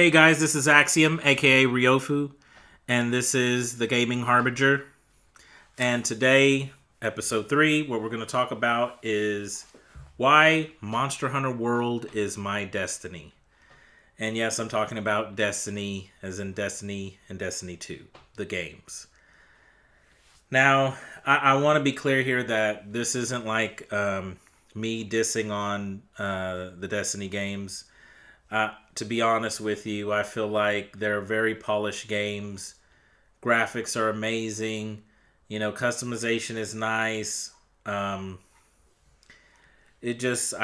Hey guys, this is Axiom, aka Ryofu, and this is the Gaming Harbinger. And today, episode 3, what we're going to talk about is why Monster Hunter World is my destiny. And yes, I'm talking about Destiny, as in Destiny and Destiny 2, the games. Now, I want to be clear here that this isn't like me dissing on the Destiny games. To be honest with you, I feel like they're very polished games. Graphics are amazing. Customization is nice. I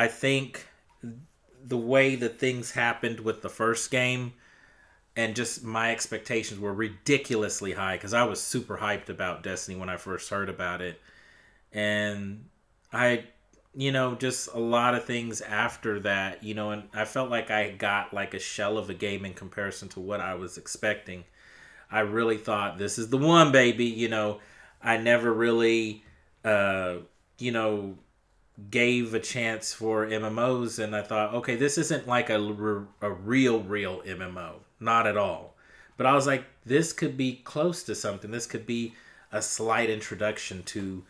think the way that things happened with the first game and just my expectations were ridiculously high because I was super hyped about Destiny when I first heard about it. And just a lot of things after that, and I felt like I got like a shell of a game in comparison to what I was expecting. I really thought this is the one, baby. I never really, gave a chance for MMOs, and I thought, okay, this isn't like a real MMO. Not at all. But I was like, this could be close to something. This could be a slight introduction to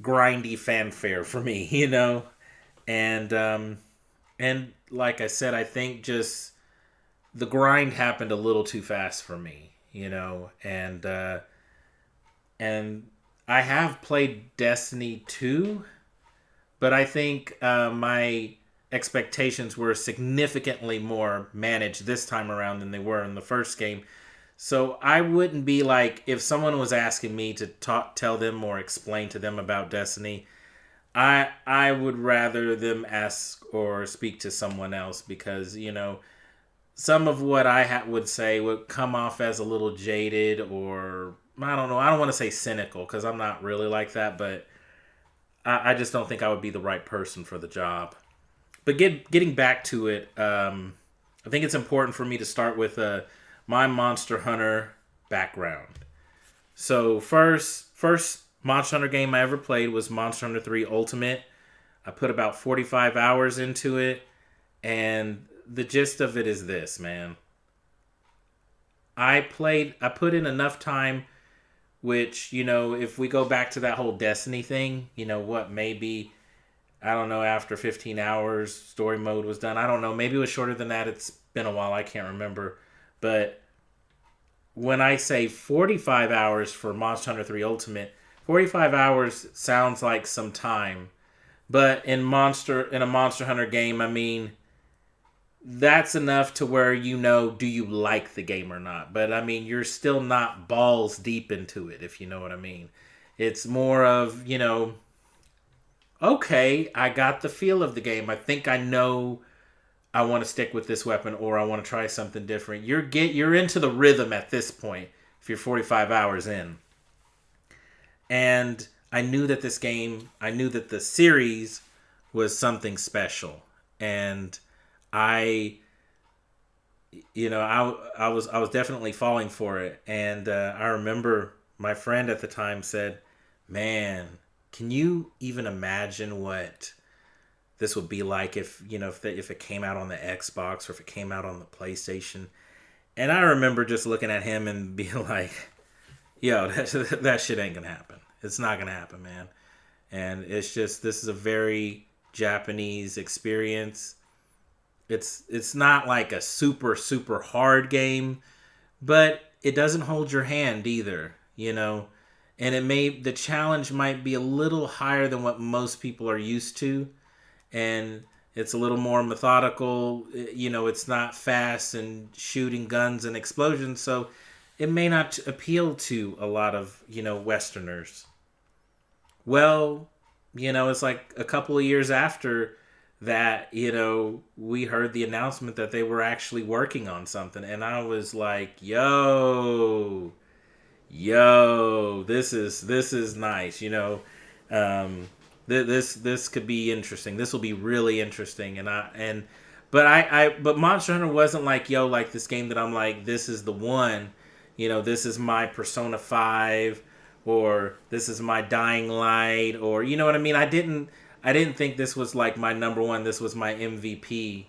grindy fanfare for me, and like I said, I think just the grind happened a little too fast for me, and I have played Destiny 2, but I think my expectations were significantly more managed this time around than they were in the first game. So I wouldn't be like, if someone was asking me to tell them or explain to them about Destiny, I would rather them ask or speak to someone else because, some of what I would say would come off as a little jaded or, I don't know, I don't want to say cynical because I'm not really like that, but I just don't think I would be the right person for the job. But getting back to it, I think it's important for me to start with my Monster Hunter background. So first Monster Hunter game I ever played was Monster Hunter 3 Ultimate. I put about 45 hours into it, and the gist of it is this, man. I put in enough time, which, if we go back to that whole Destiny thing, maybe, I don't know, after 15 hours, story mode was done. I don't know, maybe it was shorter than that. It's been a while, I can't remember. But when I say 45 hours for Monster Hunter 3 Ultimate, 45 hours sounds like some time. But in a Monster Hunter game, I mean, that's enough to where do you like the game or not. But I mean, you're still not balls deep into it, if you know what I mean. It's more of, okay, I got the feel of the game. I think I know I want to stick with this weapon or I want to try something different. You're into the rhythm at this point if you're 45 hours in. And I knew that the series was something special. And I was definitely falling for it. And I remember my friend at the time said, "Man, can you even imagine what this would be like if it came out on the Xbox or if it came out on the PlayStation?" And I remember just looking at him and being like, "Yo, that shit ain't gonna happen. It's not gonna happen, man." And it's just, this is a very Japanese experience. It's not like a super super hard game, but it doesn't hold your hand either, And the challenge might be a little higher than what most people are used to. And it's a little more methodical. It's not fast and shooting guns and explosions, so it may not appeal to a lot of, Westerners. Well, it's like a couple of years after that, we heard the announcement that they were actually working on something, and I was like, yo, this is nice, This could be interesting. This will be really interesting. But Monster Hunter wasn't like, like this game that I'm like, this is the one, this is my Persona 5, or this is my Dying Light, or, you know what I mean? I didn't think this was like my number one. This was my MVP.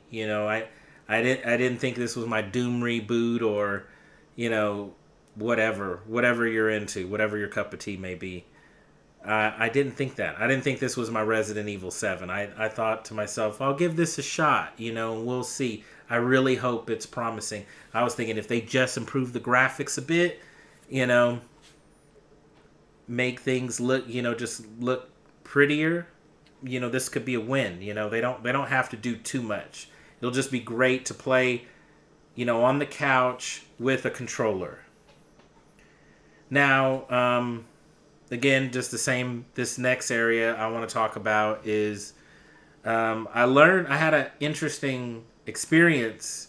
I didn't think this was my Doom reboot or, you know, whatever you're into, whatever your cup of tea may be. I didn't think that. I didn't think this was my Resident Evil 7. I thought to myself, I'll give this a shot, and we'll see. I really hope it's promising. I was thinking if they just improve the graphics a bit, you know, make things look, just look prettier, this could be a win. They don't have to do too much. It'll just be great to play, on the couch with a controller. Now, again, just the same, this next area I want to talk about is I had an interesting experience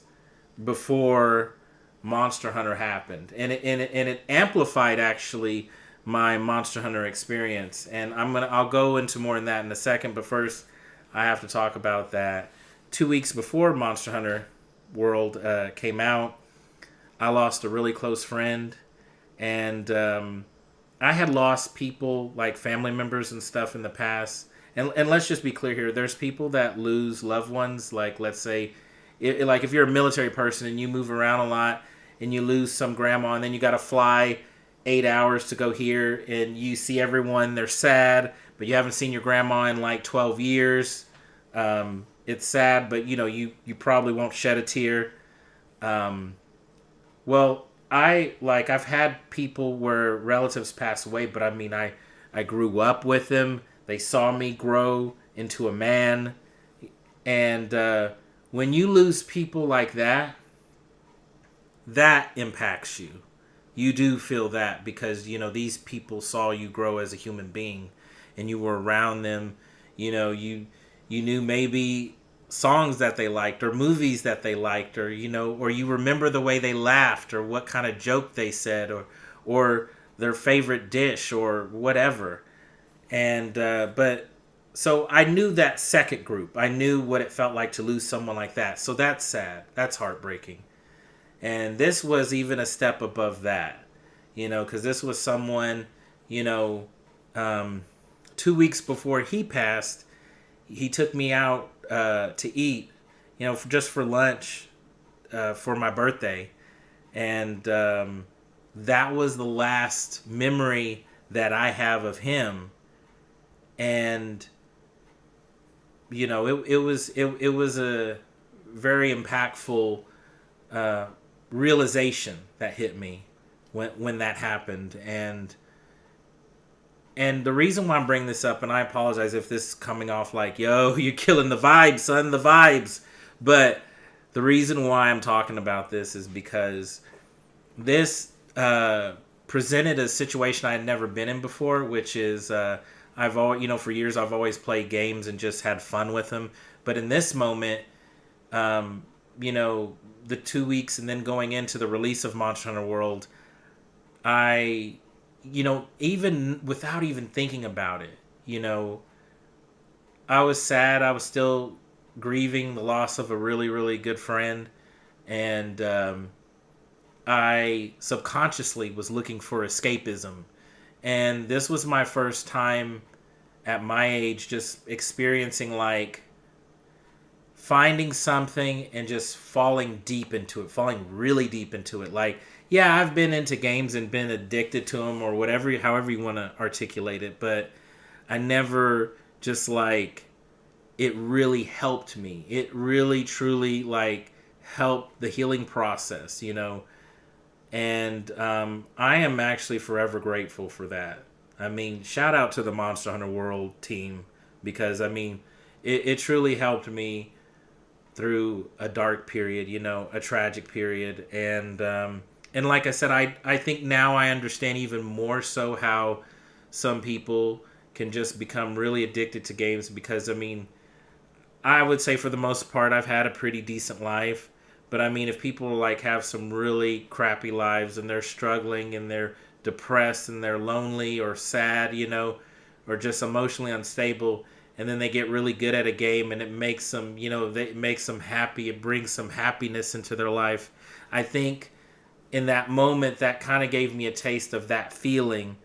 before Monster Hunter happened. And it amplified, actually, my Monster Hunter experience. And I'll go into more in that in a second. But first, I have to talk about that. 2 weeks before Monster Hunter World came out, I lost a really close friend. And I had lost people, like family members and stuff, in the past. And let's just be clear here. There's people that lose loved ones. Like, let's say, like if you're a military person and you move around a lot and you lose some grandma and then you got to fly 8 hours to go here and you see everyone, they're sad, but you haven't seen your grandma in like 12 years. It's sad, but you probably won't shed a tear. Well, I've had people where relatives pass away, but I grew up with them. They saw me grow into a man. And when you lose people like that, that impacts you. You do feel that because, these people saw you grow as a human being and you were around them. You knew maybe songs that they liked or movies that they liked, or or you remember the way they laughed or what kind of joke they said, or their favorite dish or whatever. And but so I knew that second group. I knew what it felt like to lose someone like that. So that's sad. That's heartbreaking. And this was even a step above that, because this was someone, 2 weeks before he passed, he took me out to eat, just for lunch for my birthday. And that was the last memory that I have of him. And, it was a very impactful realization that hit me when that happened. And the reason why I'm bringing this up, and I apologize if this is coming off like, yo, you're killing the vibes, son, the vibes. But the reason why I'm talking about this is because this presented a situation I had never been in before, which is I've always, for years I've always played games and just had fun with them. But in this moment, the 2 weeks and then going into the release of Monster Hunter World, even without even thinking about it, I was sad. I was still grieving the loss of a really, really good friend. And I subconsciously was looking for escapism. And this was my first time at my age just experiencing, like, finding something and just falling deep into it, falling really deep into it. Like, yeah, I've been into games and been addicted to them or whatever, however you want to articulate it, but I never just, like, it really helped me. It really, truly, like, helped the healing process, And I am actually forever grateful for that. Shout out to the Monster Hunter World team because, it truly helped me through a dark period, a tragic period. And like I said, I think now I understand even more so how some people can just become really addicted to games because, I would say for the most part, I've had a pretty decent life. But if people like have some really crappy lives and they're struggling and they're depressed and they're lonely or sad, or just emotionally unstable, and then they get really good at a game and it makes them, it makes them happy. It brings some happiness into their life. I think in that moment, that kind of gave me a taste of that feeling.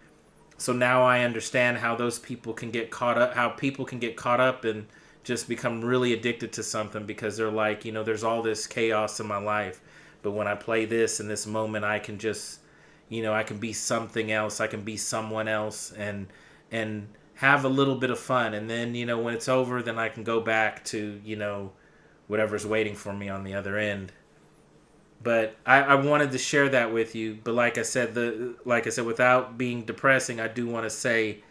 So now I understand how those people can get caught up, how people can get caught up in just become really addicted to something because they're like, there's all this chaos in my life, but when I play this in this moment, I can just, I can be something else. I can be someone else and have a little bit of fun. And then, when it's over, then I can go back to, whatever's waiting for me on the other end. But I wanted to share that with you. But like I said, without being depressing, I do want to say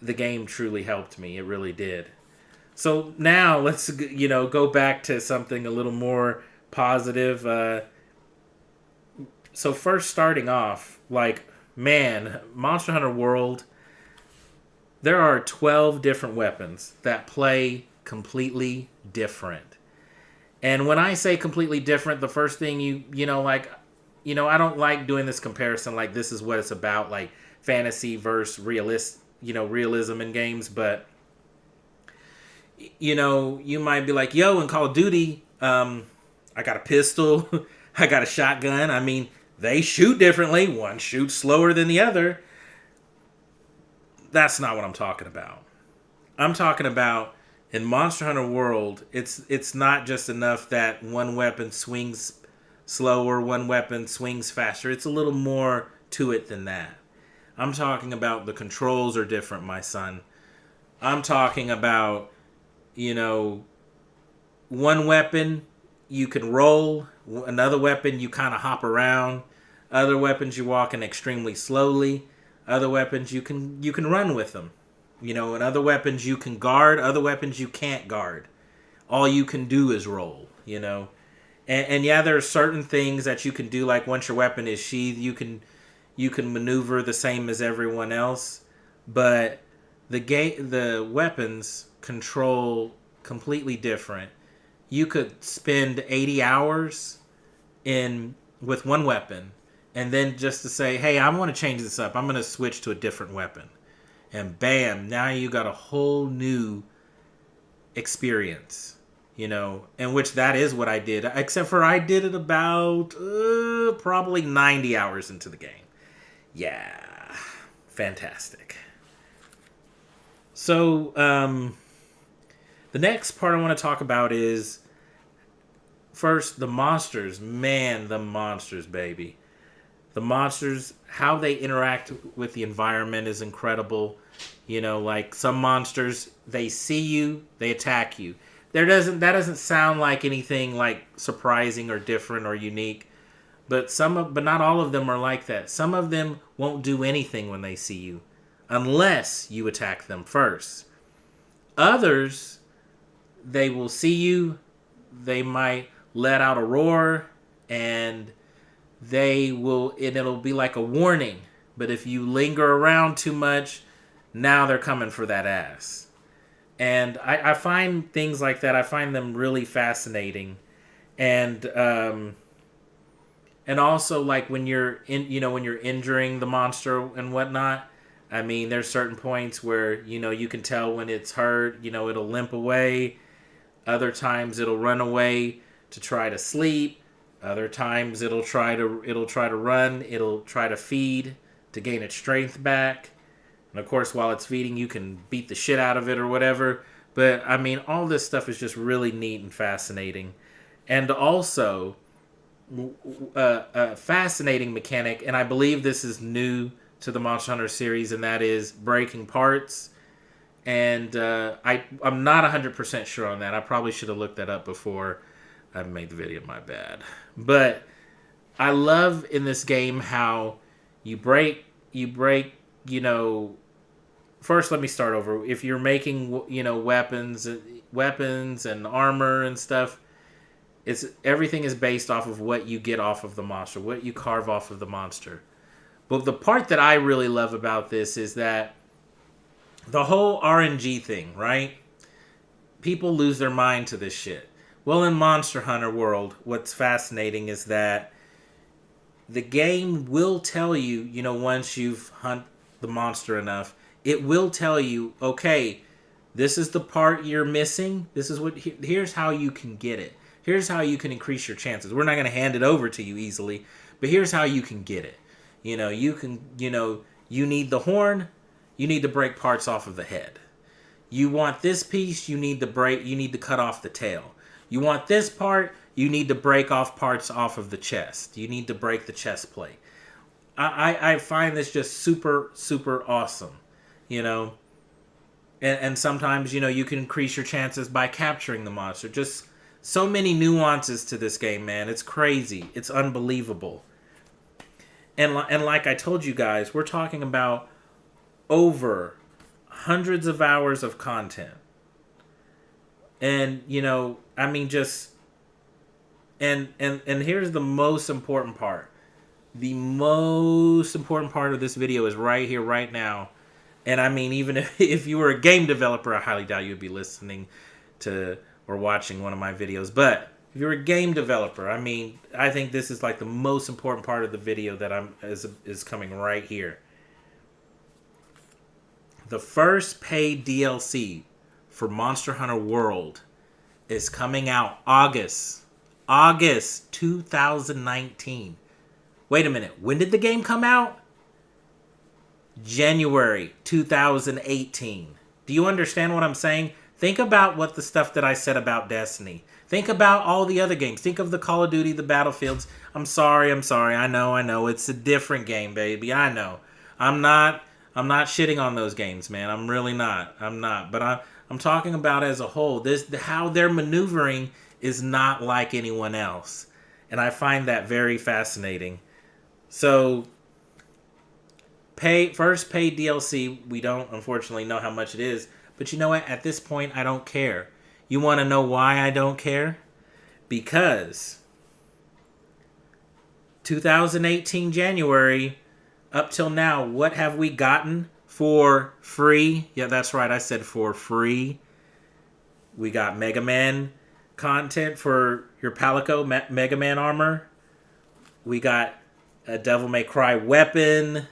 the game truly helped me. It really did. So now let's, go back to something a little more positive. So first starting off, Monster Hunter World, there are 12 different weapons that play completely different. And when I say completely different, the first thing I don't like doing this comparison, like this is what it's about, like fantasy versus realism in games, but you might be like, yo, in Call of Duty, I got a pistol, I got a shotgun. I mean, they shoot differently. One shoots slower than the other. That's not what I'm talking about. I'm talking about in Monster Hunter World, it's not just enough that one weapon swings slower, one weapon swings faster. It's a little more to it than that. I'm talking about the controls are different, my son. I'm talking about, one weapon you can roll, another weapon you kind of hop around, other weapons you walk in extremely slowly, other weapons you can run with them, and other weapons you can guard, other weapons you can't guard. All you can do is roll, and yeah, there are certain things that you can do, like once your weapon is sheathed, you can maneuver the same as everyone else, but the weapons control completely different. You could spend 80 hours with one weapon, and then just to say, hey, I want to change this up. I'm going to switch to a different weapon. And bam, now you got a whole new experience, in which that is what I did. Except for I did it about probably 90 hours into the game. Yeah, fantastic. So, the next part I want to talk about is, first, the monsters. Man, the monsters, baby. The monsters, how they interact with the environment is incredible. Like some monsters, they see you, they attack you. That doesn't sound like anything like surprising or different or unique. But not all of them are like that. Some of them won't do anything when they see you, unless you attack them first. Others, they will see you, they might let out a roar, and it'll be like a warning. But if you linger around too much, now they're coming for that ass. And I find things like that, I find them really fascinating. And also, like when you're when you're injuring the monster and whatnot, I mean, there's certain points where, you can tell when it's hurt, it'll limp away. Other times it'll run away to try to sleep. Other times it'll try to run, it'll try to feed to gain its strength back. And of course, while it's feeding, you can beat the shit out of it or whatever. But I mean, all this stuff is just really neat and fascinating. And also, a fascinating mechanic, and I believe this is new to the Monster Hunter series, and that is breaking parts. And I'm not 100% sure on that. I probably should have looked that up before I made the video. My bad. But I love in this game how you break. First, let me start over. If you're making weapons and armor and stuff, everything is based off of what you get off of the monster, what you carve off of the monster. But the part that I really love about this is that the whole RNG thing, right? People lose their mind to this shit. Well, in Monster Hunter World, what's fascinating is that the game will tell you, once you've hunted the monster enough, it will tell you, okay, this is the part you're missing. Here's how you can get it. Here's how you can increase your chances. We're not going to hand it over to you easily, but here's how you can get it. You need the horn. You need to break parts off of the head. You want this piece, you need to cut off the tail. You want this part, you need to break off parts off of the chest. You need to break the chest plate. I find this just super, super awesome, you know. And sometimes, you know, you can increase your chances by capturing the monster. Just so many nuances to this game, man. It's crazy. It's unbelievable. And like I told you guys, we're talking about over hundreds of hours of content. And, you know, I mean, just... And here's the most important part. The most important part of this video is right here, right now. And I mean, even if you were a game developer, I highly doubt you'd be listening to or watching one of my videos. But if you're a game developer, I mean, I think this is like the most important part of the video that is coming right here. The first paid DLC for Monster Hunter World is coming out August 2019. Wait a minute. When did the game come out? January 2018. Do you understand what I'm saying? Think about what the stuff that I said about Destiny. Think about all the other games. Think of the Call of Duty, the Battlefields. I'm sorry. I know. It's a different game, baby. I know. I'm not shitting on those games, man. I'm really not. I'm not. But I'm talking about as a whole. How they're maneuvering is not like anyone else. And I find that very fascinating. So, first paid DLC, we don't unfortunately know how much it is. But you know what? At this point, I don't care. You want to know why I don't care? Because 2018 January, up till now, what have we gotten for free? Yeah, that's right. I said for free. We got Mega Man content for your Palico Mega Man armor. We got a Devil May Cry weapon,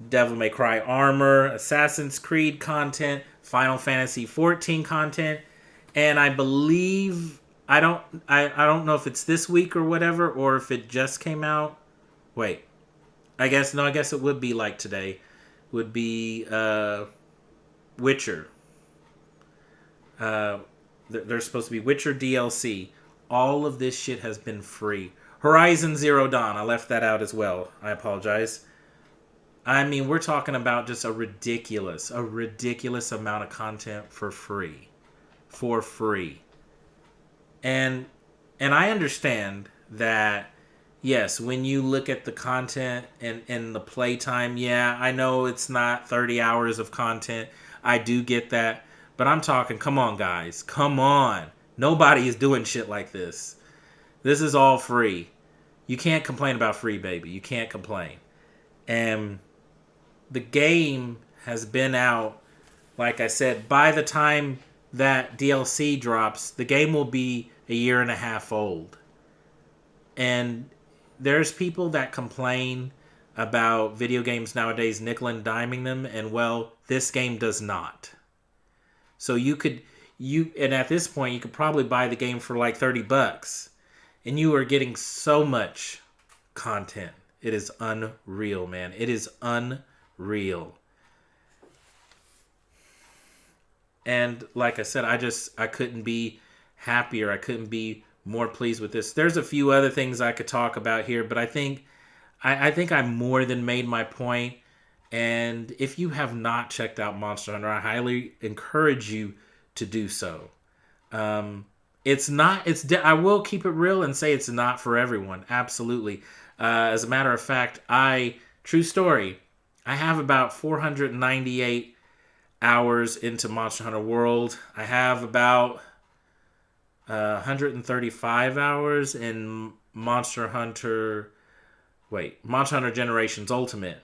Devil May Cry armor, Assassin's Creed content, Final Fantasy 14 content, and I believe I don't know if it's this week or whatever, or if it just came out. Wait, I guess it would be like today. Would be Witcher. There's supposed to be Witcher DLC. All of this shit has been free. Horizon Zero Dawn. I left that out as well. I apologize. I mean, we're talking about just a ridiculous amount of content for free. For free. And I understand that, yes, when you look at the content and the playtime, yeah, I know it's not 30 hours of content. I do get that. But I'm talking, come on, guys. Come on. Nobody is doing shit like this. This is all free. You can't complain about free, baby. You can't complain. And the game has been out, like I said, by the time that DLC drops, the game will be a year and a half old. And there's people that complain about video games nowadays nickel and diming them, and well, this game does not. So and at this point, you could probably buy the game for like $30. And you are getting so much content. It is unreal, man. It is unreal. And like I said, I couldn't be happier. I couldn't be more pleased with this. There's a few other things I could talk about here, but I think I more than made my point. And if you have not checked out Monster Hunter, I highly encourage you to do so. I will keep it real and say it's not for everyone. Absolutely. As a matter of fact, true story, I have about 498 hours into Monster Hunter World. I have about 135 hours in Monster Hunter Generations Ultimate.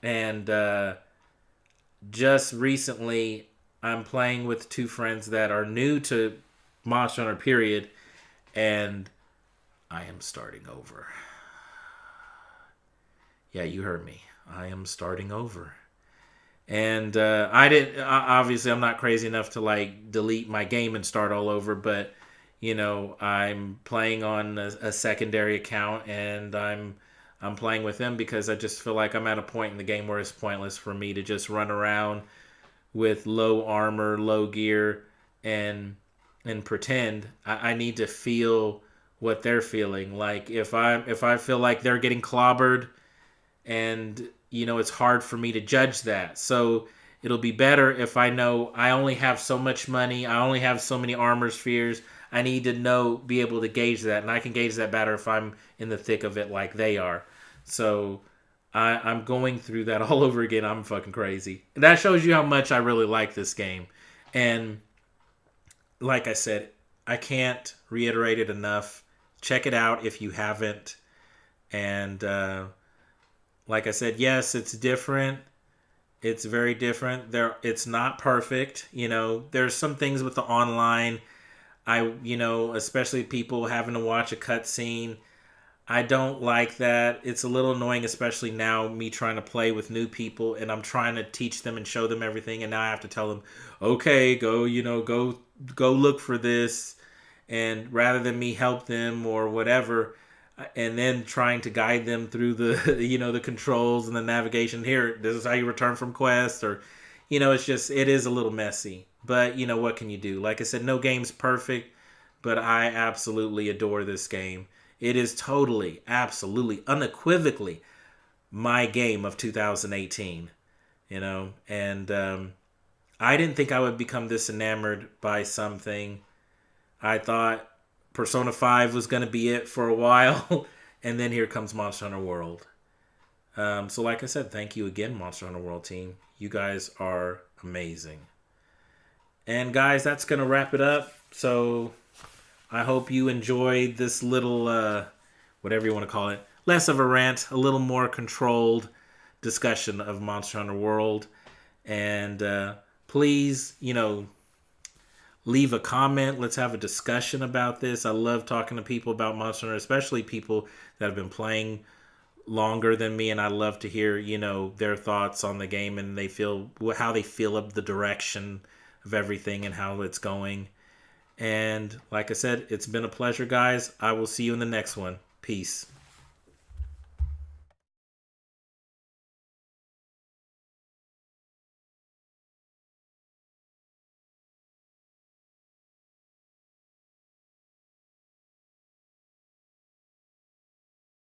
And just recently, I'm playing with two friends that are new to Monster Hunter period, and I am starting over. Yeah, you heard me. I am starting over. And obviously I'm not crazy enough to like delete my game and start all over, but you know, I'm playing on a secondary account, and I'm playing with them because I just feel like I'm at a point in the game where it's pointless for me to just run around with low armor, low gear, and pretend. I need to feel what they're feeling. Like if I feel like they're getting clobbered, and it's hard for me to judge that. So it'll be better if I know I only have so much money, I only have so many armor spheres. I need to be able to gauge that, and I can gauge that better if I'm in the thick of it like they are. So I'm going through that all over again. I'm fucking crazy. And that shows you how much I really like this game. And like I said, I can't reiterate it enough. Check it out if you haven't. And like I said, yes, it's different. It's very different. It's not perfect. There's some things with the online. Especially people having to watch a cutscene. I don't like that. It's a little annoying, especially now, me trying to play with new people, and I'm trying to teach them and show them everything, and now I have to tell them, okay, go look for this, and rather than me help them or whatever, and then trying to guide them through the the controls and the navigation. Here, this is how you return from quests, or it is a little messy. But what can you do? Like I said, no game's perfect, but I absolutely adore this game. It is totally, absolutely, unequivocally my game of 2018. And I didn't think I would become this enamored by something. I thought Persona 5 was going to be it for a while, and then here comes Monster Hunter World. So like I said, thank you again, Monster Hunter World team. You guys are amazing. And guys, that's going to wrap it up. So I hope you enjoyed this little, whatever you want to call it, less of a rant, a little more controlled discussion of Monster Hunter World. And please, leave a comment. Let's have a discussion about this. I love talking to people about Monster Hunter, especially people that have been playing longer than me, and I love to hear, their thoughts on the game and how they feel of the direction of everything and how it's going. And like I said, it's been a pleasure, guys. I will see you in the next one. Peace.